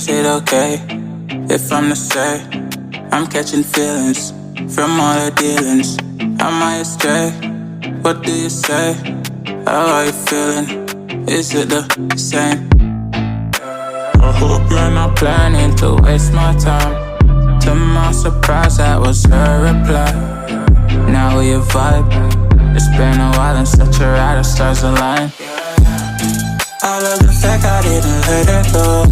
Is it okay if I'm to say I'm catching feelings from all the dealings? Am I astray? What do you say? How are you feeling? Is it the same? I hope you're not planning to waste my time. To my surprise, that was her reply. Now we vibe. It's been a while and such a ride, the stars align. I love the fact I didn't let her go.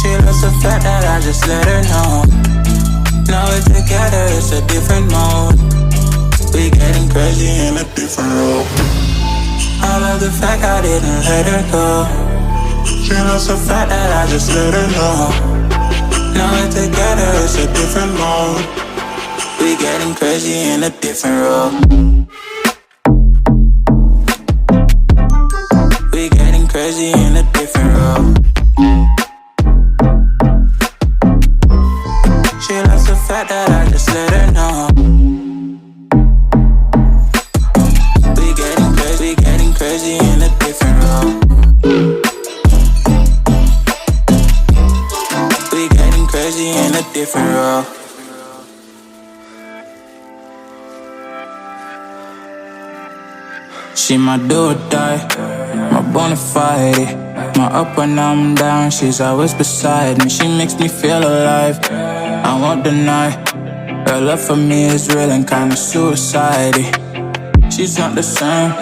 She loves the fact that I just let her know. Now we're together, it's a different mode. We getting crazy in a different role. I love the fact I didn't let her go. She loves the fact that I just let her know. Now we're together, it's a different mode. We getting crazy in a different role. We getting crazy in a different role. She loves the fact that I just let her know. We getting crazy in a different role. We getting crazy in a different role. She my do or die, my bona fide. My up when I'm down, she's always beside me. She makes me feel alive, I won't deny. Her love for me is real and kinda suicide-y. She's not the same,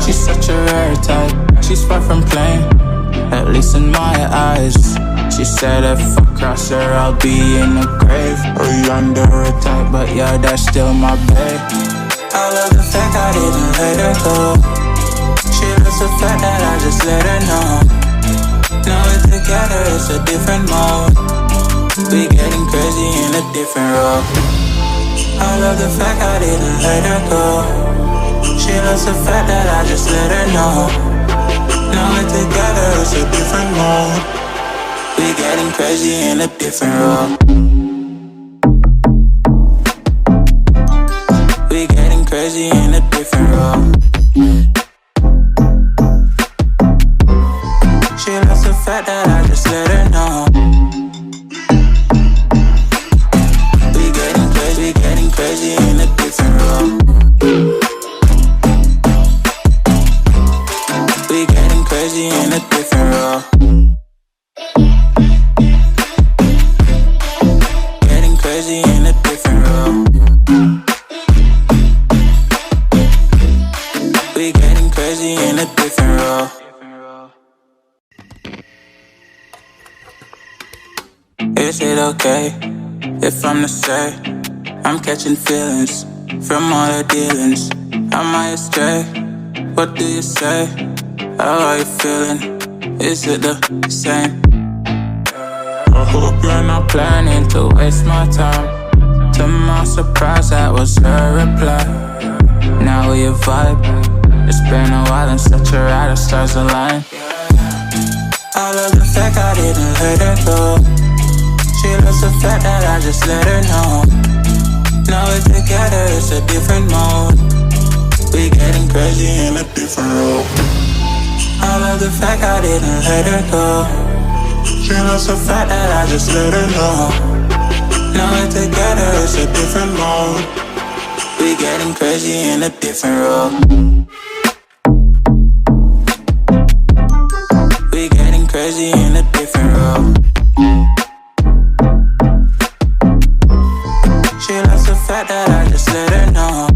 she's such a rare type. She's far from plain, at least in my eyes. She said if I cross her, I'll be in the grave or yonder a type, but yeah, that's still my babe. I love the fact I didn't let her go. She loves the fact that I just let her know. Now we're together, it's a different mode. We getting crazy in a different role. I love the fact I didn't let her go. She loves the fact that I just let her know. Now we're together, it's a different mode. We getting crazy in a different role. We getting crazy in a different role. She loves the fact that I just let her know. We getting crazy in a different role. We getting crazy in a different role. Getting crazy in a different role. We getting crazy in a different role. Is it okay if I'm to say I'm catching feelings from all the dealings? Am I astray? What do you say? How are you feeling? Is it the same? I hope you're not planning to waste my time. To my surprise, that was her reply. Now we vibe. It's been a while and such a ride, the stars align. I love the fact I didn't let her go. She loves the fact that I just let her know. Now we're together, it's a different mode. We getting crazy in a different role. I love the fact I didn't let her go. She loves the fact that I just let her know. Now we're together, it's a different mode. We getting crazy in a different role. We getting crazy in a different role. She loves the fact that I just let her know.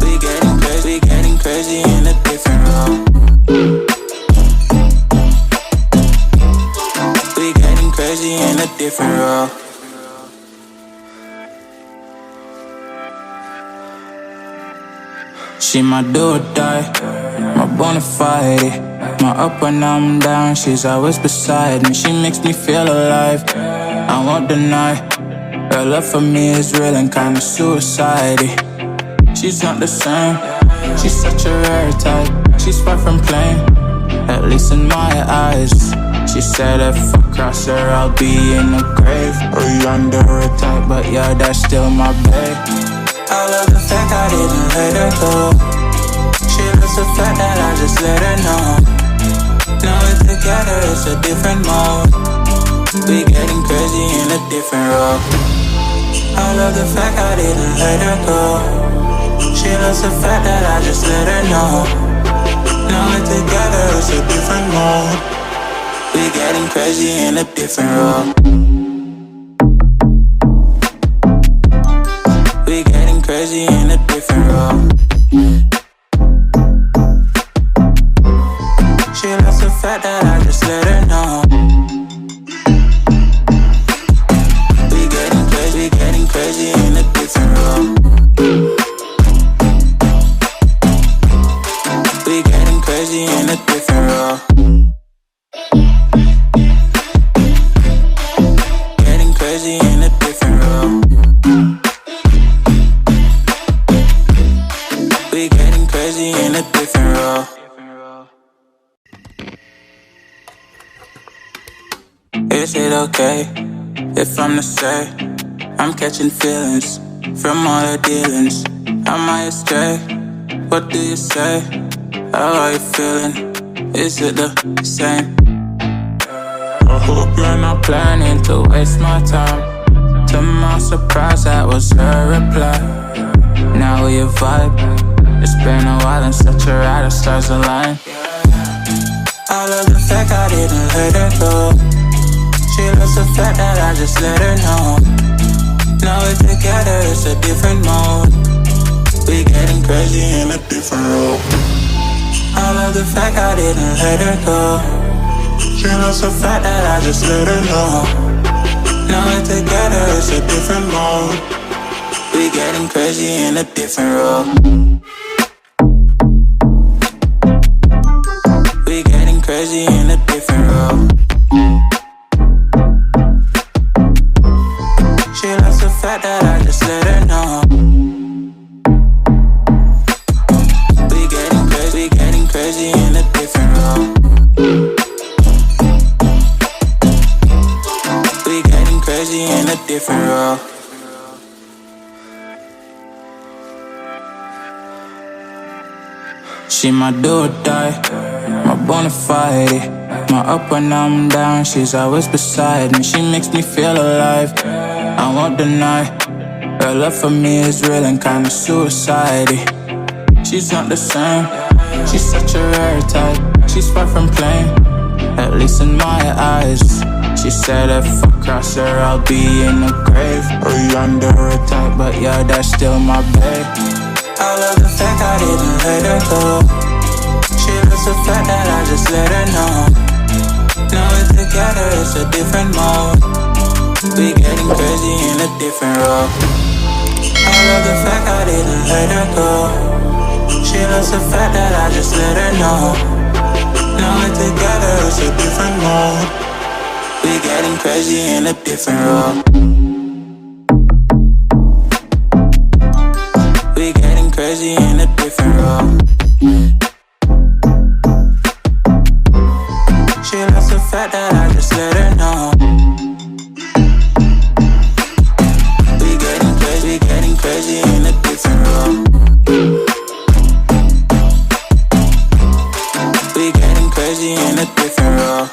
We getting crazy in a different role. We getting crazy in a different role. She my do or die, my bona fide. My up when I'm down, she's always beside me. She makes me feel alive, I won't deny. Her love for me is real and kinda suicide-y. She's not the same, she's such a rare type. She's far from plain, at least in my eyes. She said if I cross her, I'll be in the grave or yonder a type, but yeah, that's still my babe. I love the fact I didn't let her go. She loves the fact that I just let her know. Now we're together, it's a different mode. We getting crazy in a different role. I love the fact I didn't let her go. She loves the fact that I just let her know. Now we're together, it's a different mode. We getting crazy in a different role. We getting crazy in a different role. She loves the fact that I just let her know. We getting crazy in a different role. We getting crazy in a different role. Getting crazy in a different role. We getting crazy in a different role. Is it okay if I'm to say I'm catching feelings from all the dealings? Am I astray? What do you say? How are you feeling? Is it the same? I hope you're not planning to waste my time. To my surprise, that was her reply. Now we vibe. It's been a while and such a ride, the stars align. I love the fact I didn't let her go. She loves the fact that I just let her know. Now we're together, it's a different mode. We getting crazy in a different role. I love the fact I didn't let her go. She loves the fact that I just let her know. Now we're together, it's a different mode. We getting crazy in a different role. We getting crazy in a different role. She loves the fact that I just let her know. We getting crazy in a different role. We getting crazy in a different role. She my do or die, my bona fide. My up when I'm down, she's always beside me. She makes me feel alive, I won't deny. Her love for me is real and kinda suicide-y. She's not the same, she's such a rare type. She's far from plain, at least in my eyes. She said if I cross her, I'll be in the grave or yonder a type, but yeah, that's still my babe. I love the fact I didn't let her go. She loves the fact that I just let her know. Now we're together, it's a different mode. We getting crazy in a different role. I love the fact I didn't let her go. She loves the fact that I just let her know. Now we're together, it's a different mode. We getting crazy in a different role. We getting crazy in a different role. She loves the fact that I just let her know. We getting crazy in a different role. We getting crazy in a different role.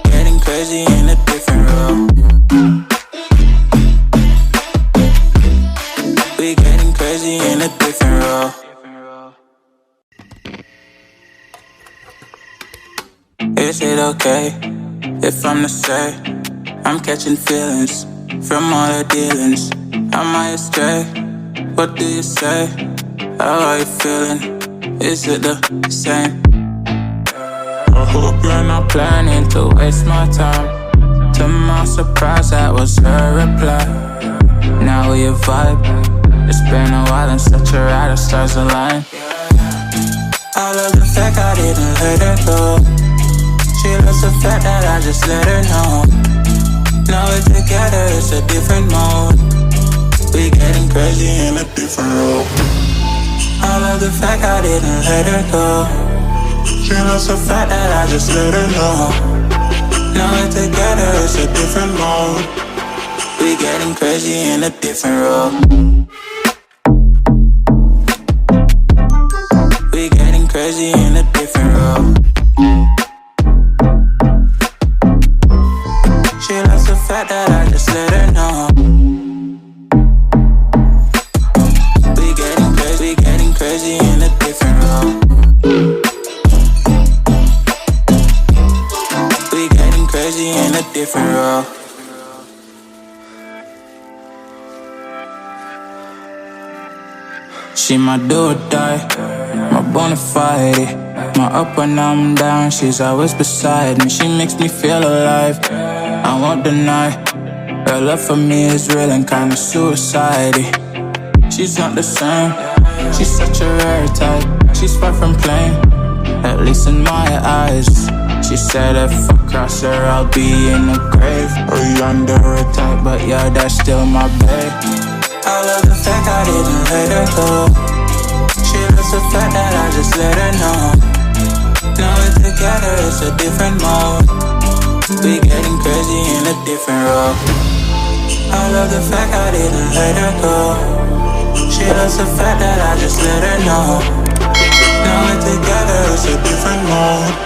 Getting crazy in a different role. We getting crazy in a different role. Is it okay if I'm to say I'm catching feelings from all the dealings? Am I astray? What do you say? How are you feeling? Is it the same? I hope you're not planning to waste my time. To my surprise, that was her reply. Now we vibe. It's been a while and such a ride, the stars align. I love the fact I didn't let her go. She loves the fact that I just let her know. Now we're together, it's a different mode. We getting crazy in a different role. I love the fact I didn't let her go. She loves the fact that I just let her know. Now we're together, it's a different mode. We getting crazy in a different role. We getting crazy in a different role. She loves the fact that I just let her know. We getting crazy in a different role. We getting crazy in a different role. She my do or die, my bona fide. My up when I'm down, she's always beside me. She makes me feel alive, I won't deny. Her love for me is real and kinda suicide-y. She's not the same, she's such a rare type. She's far from plain, at least in my eyes. She said if I cross her, I'll be in the grave or under her type, but yeah, that's still my babe. I love the fact I didn't let her go. She loves the fact that I just let her know. Now we're together, it's a different mode. We getting crazy in a different role. I love the fact I didn't let her go. She loves the fact that I just let her know. Now we're together, it's a different mode.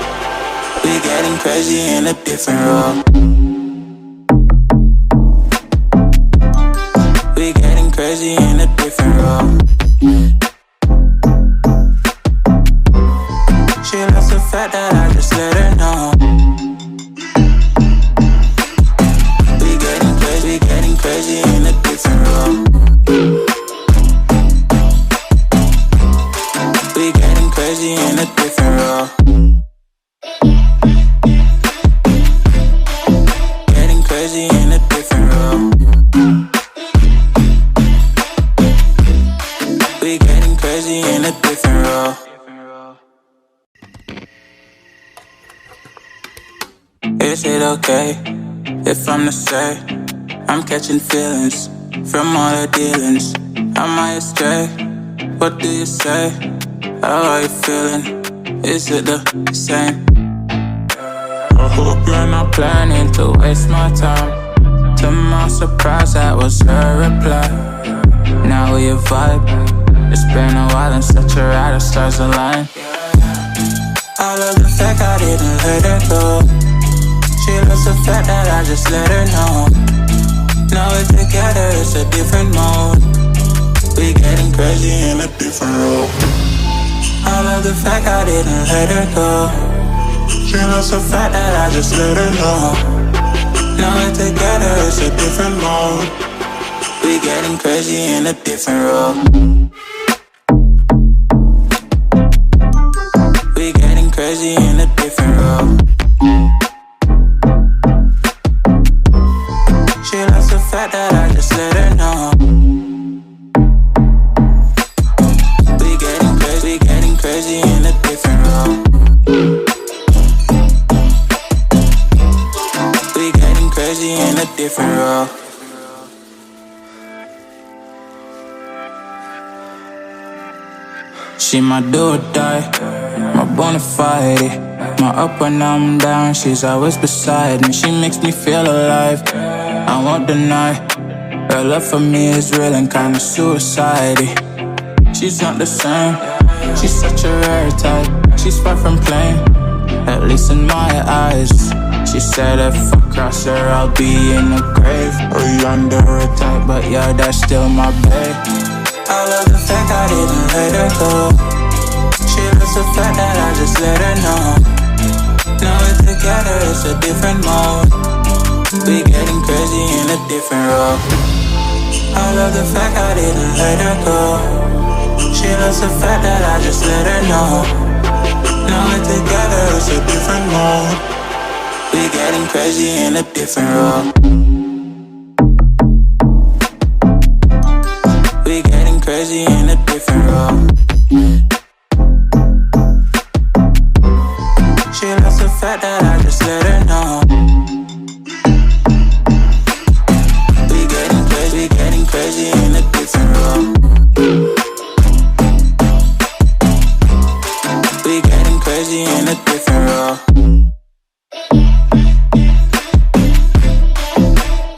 We getting crazy in a different role. We getting crazy in a different role. She loves the fact that I just let her know. We getting crazy in a different role. We getting crazy in a different role. Getting crazy in a different role. We getting crazy in a different role. Is it okay if I'm to say I'm catching feelings from all the dealings? Am I astray? What do you say? How are you feeling? Is it the same? I hope you're not planning to waste my time. To my surprise, that was her reply. Now we vibe. It's been a while and such a ride, the stars align. I love the fact I didn't let her go. She loves the fact that I just let her know. Now we're together, it's a different mode. We getting crazy in a different role. I love the fact I didn't let her go. She loves the fact that I just let her know. Now we're together, it's a different mode. We getting crazy in a different role. We getting crazy in a different role. She loves the fact that I just let her know. We getting crazy in a different role. We getting crazy in a different role. She my do or die, my bona fide. My up when I'm down, she's always beside me. She makes me feel alive, I won't deny. Her love for me is real and kinda suicide-y. She's not the same, she's such a rare type. She's far from plain, at least in my eyes. She said if I cross her, I'll be in the grave or under her type, but yeah, that's still my babe. I love the fact I didn't let her go. She loves the fact that I just let her know. Now we're together, it's a different mode. We getting crazy in a different role. I love the fact I didn't let her go. She loves the fact that I just let her know. Now we're together, it's a different mode. We getting crazy in a different role. We getting crazy in a different role. She loves the fact that I just let her know. We getting crazy in a different role. We getting crazy in a different role.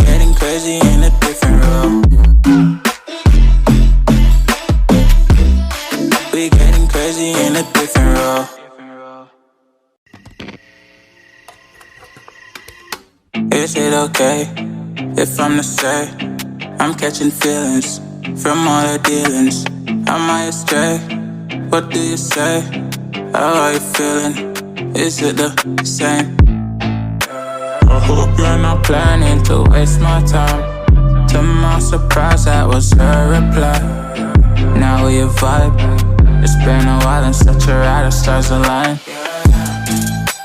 Getting crazy in a different role. We getting crazy in a different role. Is it okay if I'm to say I'm catching feelings from all the dealings? Am I astray? What do you say? How are you feeling? Is it the same? I hope you're not planning to waste my time. To my surprise, that was her reply. Now we vibe. It's been a while and such a ride, the stars align.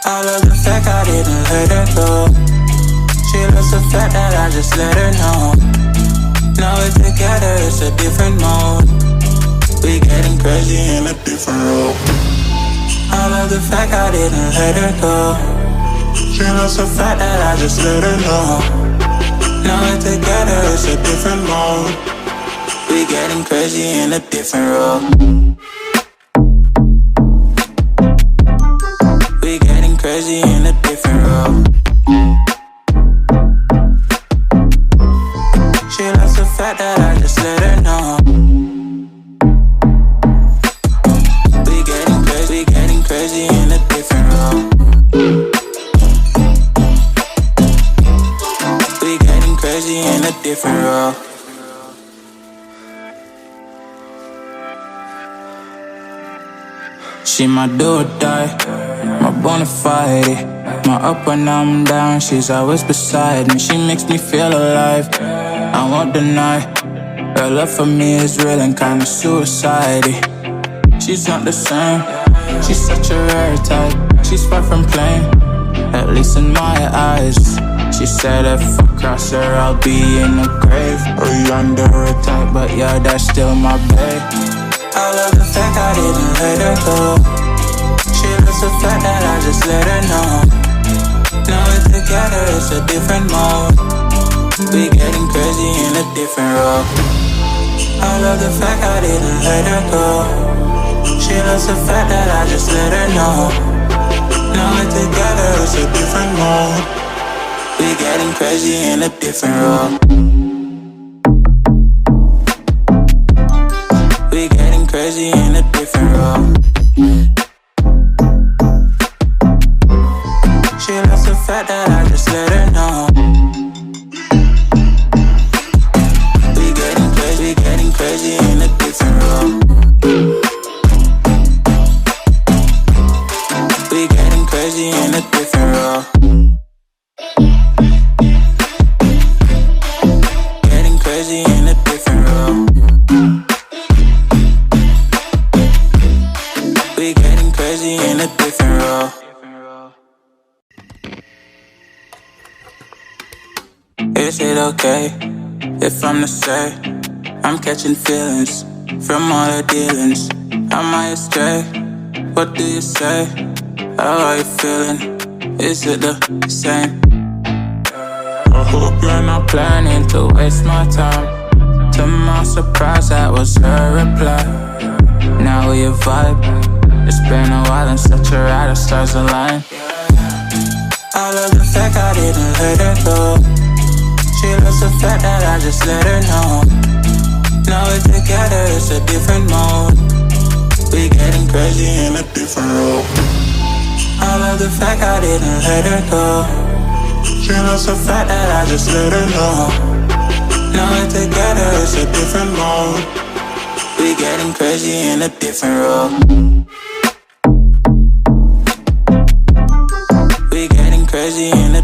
I love the fact I didn't let her go. She loves the fact that I just let her know. Now we're together, it's a different mode. We getting crazy in a different role. I love the fact I didn't let her go. She loves the fact that I just let her know. Now we're together, it's a different mode. We getting crazy in a different role. We getting crazy in a different role. She loves the fact that I just let her know. We getting crazy in a different role. We getting crazy in a different role. She my do or die, my bona fide. My up when I'm down, she's always beside me. She makes me feel alive, I won't deny. Her love for me is real and kinda suicide. She's not the same, she's such a rare type. She's far from plain, at least in my eyes. She said if I cross her, I'll be in the grave or under her type, but yeah, that's still my babe. I love the fact I didn't let her go. She loves the fact that I just let her know. Now we're together, it's a different mode. We getting crazy in a different role. I love the fact I didn't let her go. She loves the fact that I just let her know. Now we're together, it's a different mode. We getting crazy in a different role. We getting crazy in a different role. She loves the fact that I just let her know. We getting crazy in a different role. We getting crazy in a different role. Getting crazy in a different role. We getting crazy in a different role. Is it okay if I'm to say I'm catching feelings from all the dealings? Am I astray? What do you say? How are you feeling? Is it the same? I hope you're not planning to waste my time. To my surprise, that was her reply. Now we vibe. It's been a while and such a ride, the stars align. I love the fact I didn't let her go. She loves the fact that I just let her know. Now we're together, it's a different mode. We getting crazy in a different role. I love the fact I didn't let her go. She loves the fact that I just let her know. Now we're together, it's a different mode. We getting crazy in a different role. We getting crazy in a